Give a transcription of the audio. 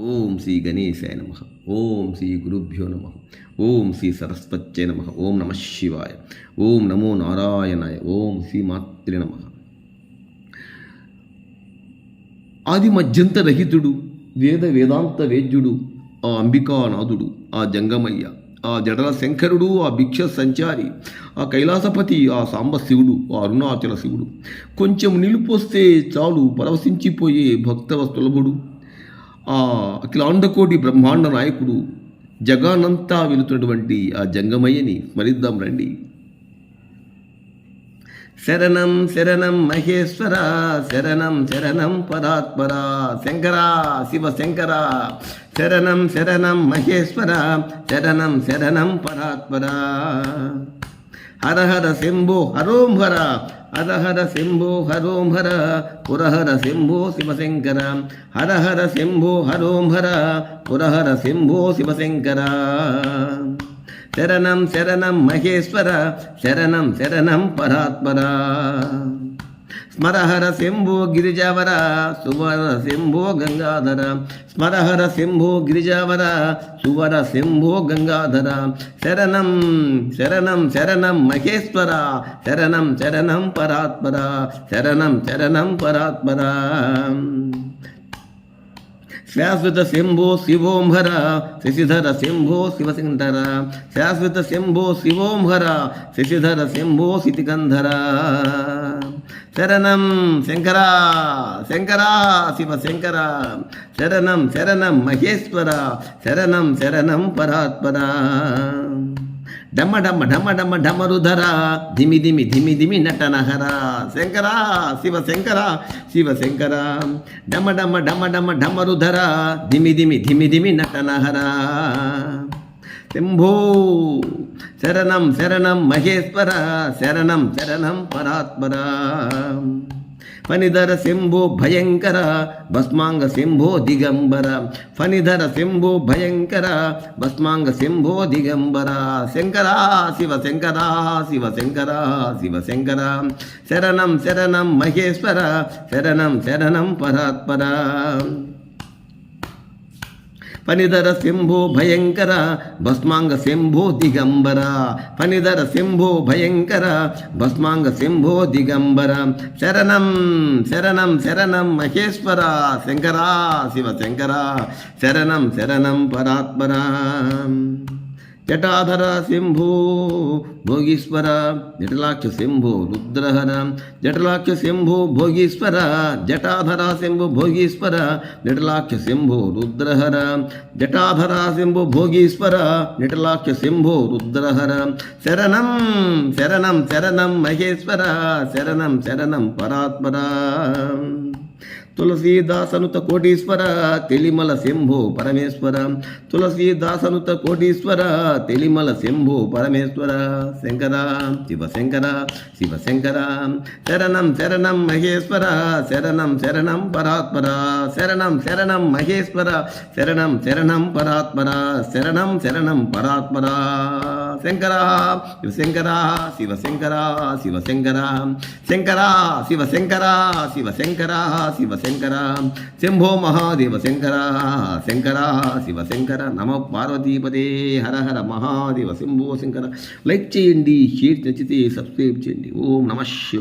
ఓం శ్రీ గణేశాయ నమ. ఓం శ్రీ గురుభ్యో నమ. ఓం శ్రీ సరస్వత్యై నమ. ఓం నమ శివాయ. ఓం నమో నారాయణాయ. ఓం శ్రీ మాత్రే నమ. ఆది మధ్యంత రహితుడు, వేదాంత వేద్యుడు, ఆ అంబికానాథుడు, ఆ జంగమయ్య, ఆ జడల శంకరుడు, ఆ భిక్ష సంచారి, ఆ కైలాసపతి, ఆ సాంబశివుడు, ఆ అరుణాచల శివుడు, కొంచెం నిలుపొస్తే చాలు పరవశించిపోయే భక్తవత్సలభుడు, ఆ అఖిలాండకోటి బ్రహ్మాండ నాయకుడు, జగానంతా వెళుతున్నటువంటి ఆ జంగమయ్యని స్మరిద్దాం రండి. శరణం శరణం మహేశ్వర, శరణం శరణం పరాత్పర, శంకర శివ శంకర. శరణం శరణం మహేశ్వర, శరణం శరణం పరాత్పర. హర హర శంభో హరోం హర, హర హర శంభో హరోం హర, పురహర శంభో శివశంకర. హర హర శంభో హరోం హర, పురహర శంభో శివశంకర. శరణం శరణం మహేశ్వర, శరణం శరణం పరాత్పర. స్మరహర శంభో గిరిజావర, సువర శంభో గంగాధర. స్మరహర శంభో గిరిజావర, సువర శంభో గంగాధర. శరణం శరణం శరణం మహేశ్వర, శరణం శరణం పరాత్పర. శరణం శరణం పరాత్పర. శాశ్వత శంభో శివోం హర, శశిధర శంభో శివశంకర. శాశ్వత శంభో శివోం హర, శశిధర శంభో శితికంధర. శరణం శంకర శంకర శివ శంకర. శరణం శరణం మహేశ్వర, శరణం శరణం పరాత్పర. డమ డమ ఢమ డమ ఢమరుధర, ధిమి ధిమి ధిమి ధిమి నటనహర. శంకర శివ శంకర శివ శంకర. డమ డమ డమ డమ ఢమరుధర, ధిమి ధిమి ధిమి ధిమి నటనహర. శంభో శరణం శరణం మహేశ్వర, శరణం శరణం పరాత్పర. ఫణిధర శంభో భయంకర, భస్మాంగ శంభో దిగంబర. ఫణిధర శంభో భయంకర, భస్మాంగ శంభో దిగంబర. శంకర శివ శంకర శివ శంకర శివ శంకర. శరణం శరణం మహేశ్వర, శరణం శరణం పరాత్పర. ఫణిధర శంభో భయంకర, భస్మాంగ శంభో దిగంబర. ఫణిధర శంభో భయంకర, భస్మాంగ శంభో దిగంబర. శరణం శరణం శరణం మహేశ్వర, శంకర శివ శంకర. శరణం శరణం పరాత్పర. జటాధర శంభో భోగీశ్వర, జటలాక్ష శంభో రుద్రహర. జటలాక్ష శంభో భోగీశ్వర, జటాధర శంభో భోగీశ్వర. జటలాక్ష శంభో రుద్రహర. జటాధర శంభో భోగీశ్వర, జటలాక్ష శంభో రుద్రహర. శరణం శరణం శరణం మహేశ్వర, శరణం శరణం పరాత్పర. తులసీదాసనుత కోటీశ్వర, తెలిమల శంభో పరమేశ్వర. తులసీదాసనుత కోటీశ్వర, తెలిమల శంభో పరమేశ్వర. శంకర శివ శంకర శివ శంకర. శరణం శరణం మహేశ్వర, శరణం శరణం పరాత్పర. శరణం శరణం మహేశ్వర, శరణం శరణం పరాత్పర. శరణం శరణం పరాత్పర. శంకర శివ శంకర శివ శంకర శివ శంకర. శంకర శివ శంకర శివ శంకర శివ శంకర. శంభో మహాదేవ శంకర, శంకర శివ శంకర. నమ పార్వతీపదే. హర హర మహాదేవ శంభో శంకర. లైక్ చేయండి, షేర్ నచ్చితే సబ్స్క్రైబ్ చేయండి. ఓం నమ శివాయ.